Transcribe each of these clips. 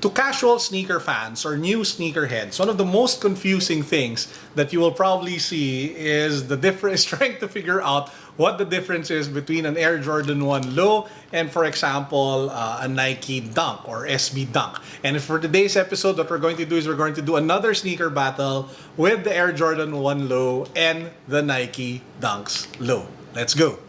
To casual sneaker fans or new sneakerheads, one of the most confusing things that you will probably see is the difference, trying to figure out what the difference is between an Air Jordan 1 Low and, for example, a Nike Dunk or SB Dunk. And for today's episode, what we're going to do is we're going to do another sneaker battle with the Air Jordan 1 Low and the Nike Dunks Low. Let's go!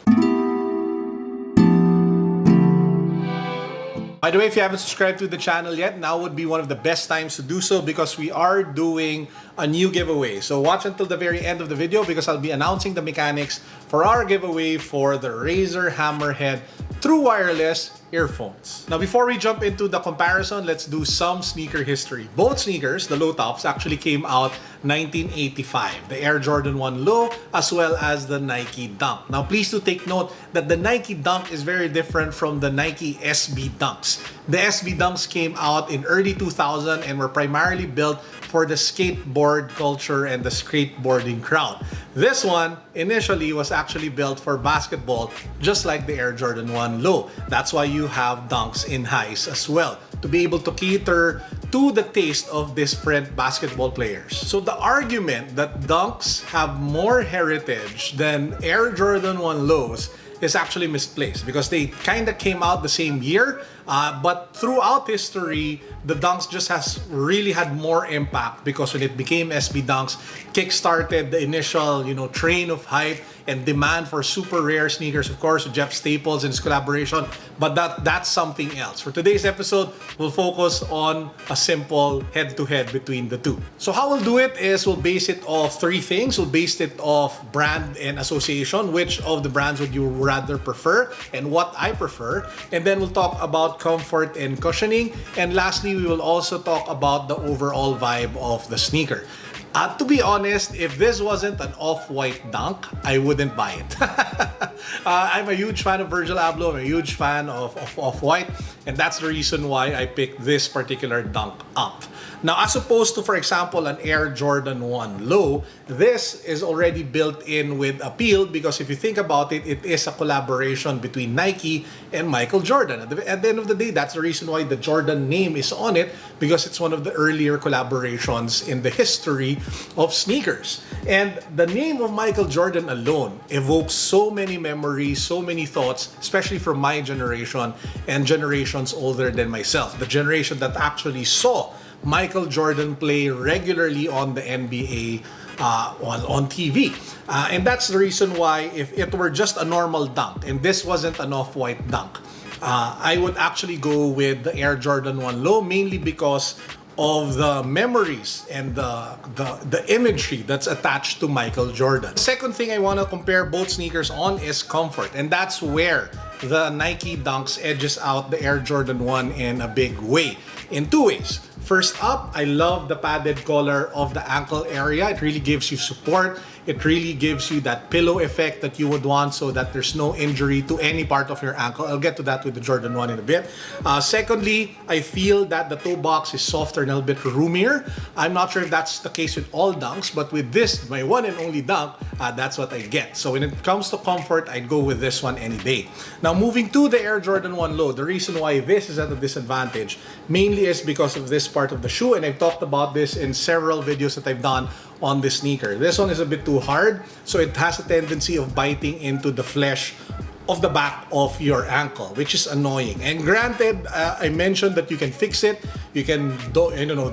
By the way, if you haven't subscribed to the channel yet, now would be one of the best times to do so because we are doing a new giveaway. So watch until the very end of the video because I'll be announcing the mechanics for our giveaway for the RAZER Hammerhead True Wireless earphones. Now, before we jump into the comparison, let's do some sneaker history. Both sneakers, the low tops, actually came out 1985. The Air Jordan 1 Low as well as the Nike Dunk. Now, please do take note that the Nike Dunk is very different from the Nike SB Dunks. The SB Dunks came out in early 2000 and were primarily built for the skateboard culture and the skateboarding crowd. This one initially was actually built for basketball, just like the Air Jordan 1 Low. That's why you have dunks in highs as well, to be able to cater to the taste of different basketball players. So the argument that dunks have more heritage than Air Jordan 1 Lows is actually misplaced because they kind of came out the same year, but throughout history, the Dunks just has really had more impact because when it became SB Dunks, kickstarted the initial, train of hype and demand for super rare sneakers, of course, with Jeff Staples and his collaboration, but that's something else. For today's episode, we'll focus on a simple head-to-head between the two. So how we'll do it is we'll base it off three things. We'll base it off brand and association, which of the brands would you rather prefer and what I prefer, and then we'll talk about comfort and cushioning, and lastly, we will also talk about the overall vibe of the sneaker. To be honest, if this wasn't an off-white dunk, I wouldn't buy it. I'm a huge fan of Virgil Abloh. I'm a huge fan of off-white, and that's the reason why I picked this particular dunk up. Now, as opposed to, for example, an Air Jordan 1 Low, this is already built in with appeal because if you think about it, it is a collaboration between Nike and Michael Jordan. At the end of the day, that's the reason why the Jordan name is on it, because it's one of the earlier collaborations in the history of sneakers. And the name of Michael Jordan alone evokes so many memories, so many thoughts, especially from my generation and generations older than myself. The generation that actually saw Michael Jordan play regularly on the NBA on TV. And that's the reason why if it were just a normal dunk and this wasn't an off-white dunk, I would actually go with the Air Jordan 1 Low, mainly because of the memories and the imagery that's attached to Michael Jordan. The second thing I want to compare both sneakers on is comfort, and that's where the Nike Dunks edges out the Air Jordan 1 in a big way, in two ways. First up, I love the padded collar of the ankle area. It really gives you support. It really gives you that pillow effect that you would want so that there's no injury to any part of your ankle. I'll get to that with the Jordan 1 in a bit. Secondly, I feel that the toe box is softer and a little bit roomier. I'm not sure if that's the case with all dunks, but with this, my one and only dunk, that's what I get. So when it comes to comfort, I'd go with this one any day. Now, moving to the Air Jordan 1 Low, the reason why this is at a disadvantage mainly is because of this part of the shoe, and I've talked about this in several videos that I've done on this sneaker. This one is a bit too hard, so it has a tendency of biting into the flesh of the back of your ankle, which is annoying. And granted, I mentioned that you can fix it. You can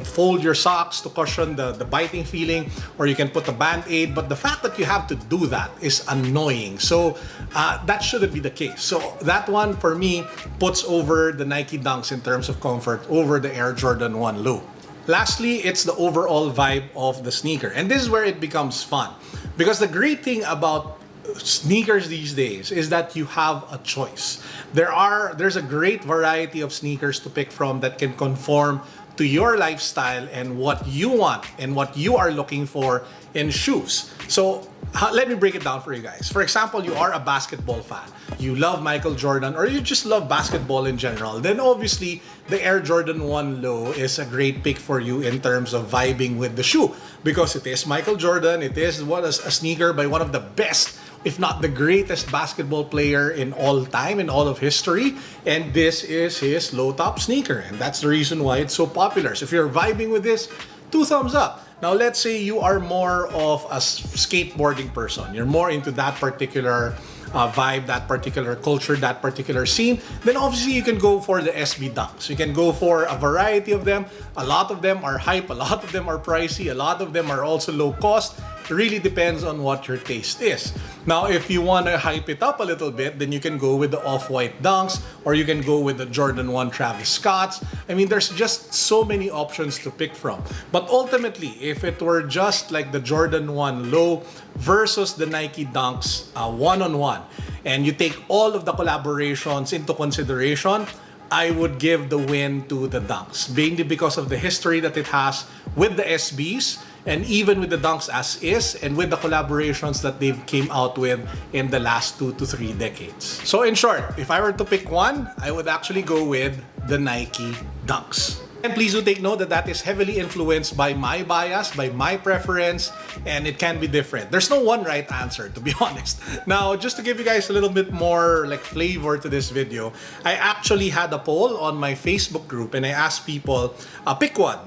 fold your socks to cushion the biting feeling, or you can put a band-aid, but the fact that you have to do that is annoying. So that shouldn't be the case. So that one for me puts over the Nike Dunks in terms of comfort over the Air Jordan 1 Low. Lastly, it's the overall vibe of the sneaker. And this is where it becomes fun. Because the great thing about sneakers these days is that you have a choice. There's a great variety of sneakers to pick from that can conform to your lifestyle and what you want and what you are looking for in shoes. So let me break it down for you guys. For example, you are a basketball fan. You love Michael Jordan, or you just love basketball in general. Then obviously, the Air Jordan 1 Low is a great pick for you in terms of vibing with the shoe because it is Michael Jordan. It is a sneaker by one of the best if not the greatest basketball player in all time, in all of history. And this is his low-top sneaker. And that's the reason why it's so popular. So if you're vibing with this, 2 thumbs up. Now, let's say you are more of a skateboarding person. You're more into that particular vibe, that particular culture, that particular scene, then obviously you can go for the SB Dunks. You can go for a variety of them. A lot of them are hype, a lot of them are pricey, a lot of them are also low cost. It really depends on what your taste is. Now, if you want to hype it up a little bit, then you can go with the Off-White Dunks, or you can go with the Jordan 1 Travis Scotts. I mean, there's just so many options to pick from. But ultimately, if it were just like the Jordan 1 Low versus the Nike Dunks one-on-one, and you take all of the collaborations into consideration, I would give the win to the Dunks, mainly because of the history that it has with the SBs, and even with the Dunks as is, and with the collaborations that they've came out with in the last 2 to 3 decades. So in short, if I were to pick one, I would actually go with the Nike Dunks. And please do take note that that is heavily influenced by my bias, by my preference, and it can be different. There's no one right answer, to be honest. Now, just to give you guys a little bit more like flavor to this video, I actually had a poll on my Facebook group and I asked people, pick one,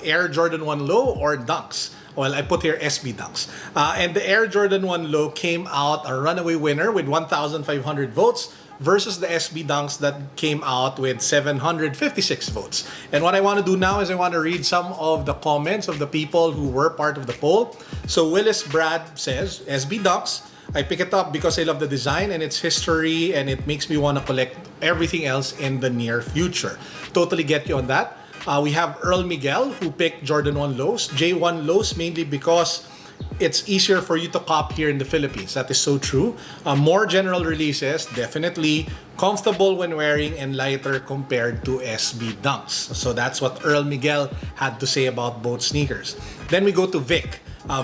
Air Jordan 1 Low or Dunks. Well, I put here SB Dunks. And the Air Jordan 1 Low came out a runaway winner with 1,500 votes, versus the SB Dunks that came out with 756 votes. And what I want to do now is I want to read some of the comments of the people who were part of the poll. So Willis Brad says, SB Dunks, I pick it up because I love the design and its history, and it makes me want to collect everything else in the near future. Totally get you on that. We have Earl Miguel who picked Jordan 1 Lows, J1 Lows, mainly because it's easier for you to cop here in the Philippines. That is so true. More general releases, definitely comfortable when wearing and lighter compared to SB Dunks. So that's what Earl Miguel had to say about both sneakers. Then we go to Vic.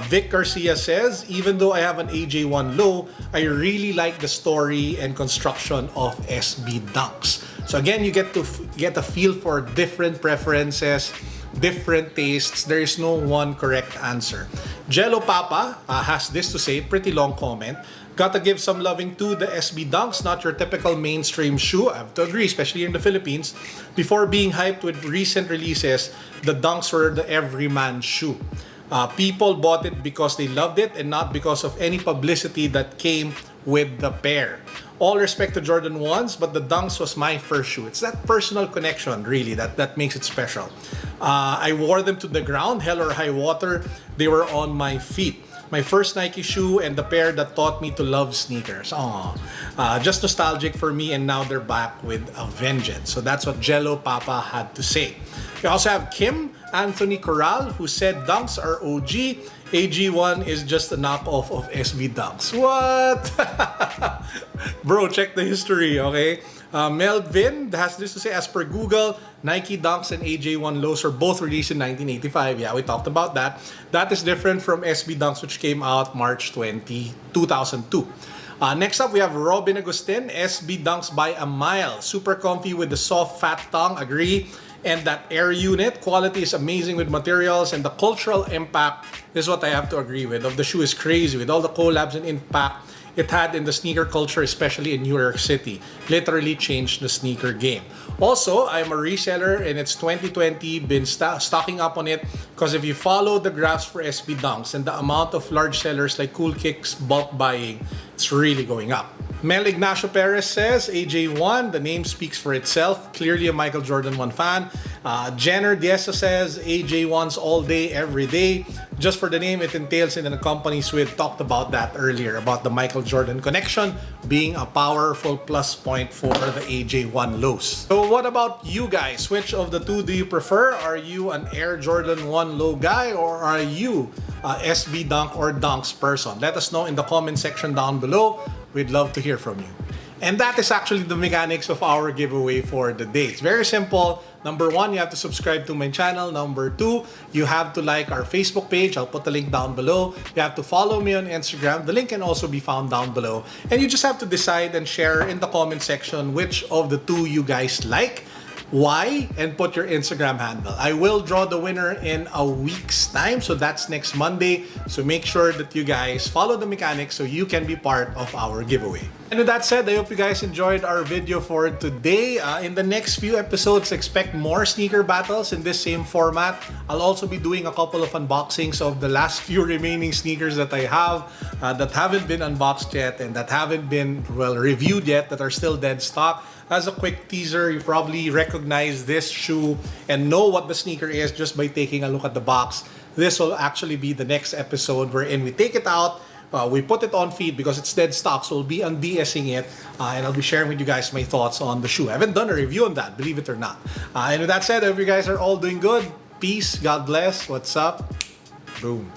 Vic Garcia says, even though I have an AJ1 Low, I really like the story and construction of SB Dunks. So again, you get to get a feel for different preferences, different tastes. There is no one correct answer. Jello Papa has this to say, pretty long comment. Gotta give some loving to the SB Dunks, not your typical mainstream shoe. I have to agree, especially in the Philippines. Before being hyped with recent releases, the Dunks were the everyman shoe. People bought it because they loved it and not because of any publicity that came with the pair. All respect to Jordan 1s, but the Dunks was my first shoe. It's that personal connection, really, that makes it special. I wore them to the ground, hell or high water. They were on my feet. My first Nike shoe and the pair that taught me to love sneakers. Just nostalgic for me, and now they're back with a vengeance. So that's what Jello Papa had to say. We also have Kim Anthony Corral, who said Dunks are OG. AG1 is just a knockoff of SB Dunks. What? Bro, check the history, okay? Melvin has this to say, as per Google, Nike Dunks and AJ1 Lows are both released in 1985. Yeah, we talked about that. That is different from SB Dunks, which came out March 2002. Next up, we have Robin Agustin, SB Dunks by a mile. Super comfy with the soft, fat tongue, agree. And that air unit, quality is amazing with materials, and the cultural impact is what I have to agree with. Of the shoe is crazy with all the collabs and impact it had in the sneaker culture, especially in New York City. Literally changed the sneaker game. Also, I'm a reseller and it's 2020, been stocking up on it, because if you follow the graphs for SB Dunks and the amount of large sellers like Cool Kicks bulk buying, it's really going up. Mel Ignacio Perez says, AJ1, the name speaks for itself. Clearly a Michael Jordan 1 fan. Jenner Diesa says, AJ1s all day, every day. Just for the name it entails in the companies, we had talked about that earlier, about the Michael Jordan connection being a powerful plus point for the AJ1 Lows. So what about you guys? Which of the two do you prefer? Are you an Air Jordan 1 Low guy, or are you a SB Dunk or Dunks person? Let us know in the comment section down below. We'd love to hear from you. And that is actually the mechanics of our giveaway for the day. It's very simple. Number 1, you have to subscribe to my channel. Number 2, you have to like our Facebook page. I'll put the link down below. You have to follow me on Instagram. The link can also be found down below. And you just have to decide and share in the comment section which of the two you guys like. why, and put your Instagram handle. I will draw the winner in a week's time, so that's next Monday. So make sure that you guys follow the mechanics so you can be part of our giveaway. And with that said, I hope you guys enjoyed our video for today. In the next few episodes, expect more sneaker battles in this same format. I'll also be doing a couple of unboxings of the last few remaining sneakers that I have that haven't been unboxed yet and that haven't been, well, reviewed yet, that are still dead stock. As a quick teaser, you probably recognize this shoe and know what the sneaker is just by taking a look at the box. This will actually be the next episode wherein we take it out, we put it on feed because it's dead stock, so we'll be unDSing it, and I'll be sharing with you guys my thoughts on the shoe. I haven't done a review on that, believe it or not. And with that said, I hope you guys are all doing good. Peace, God bless, what's up, boom.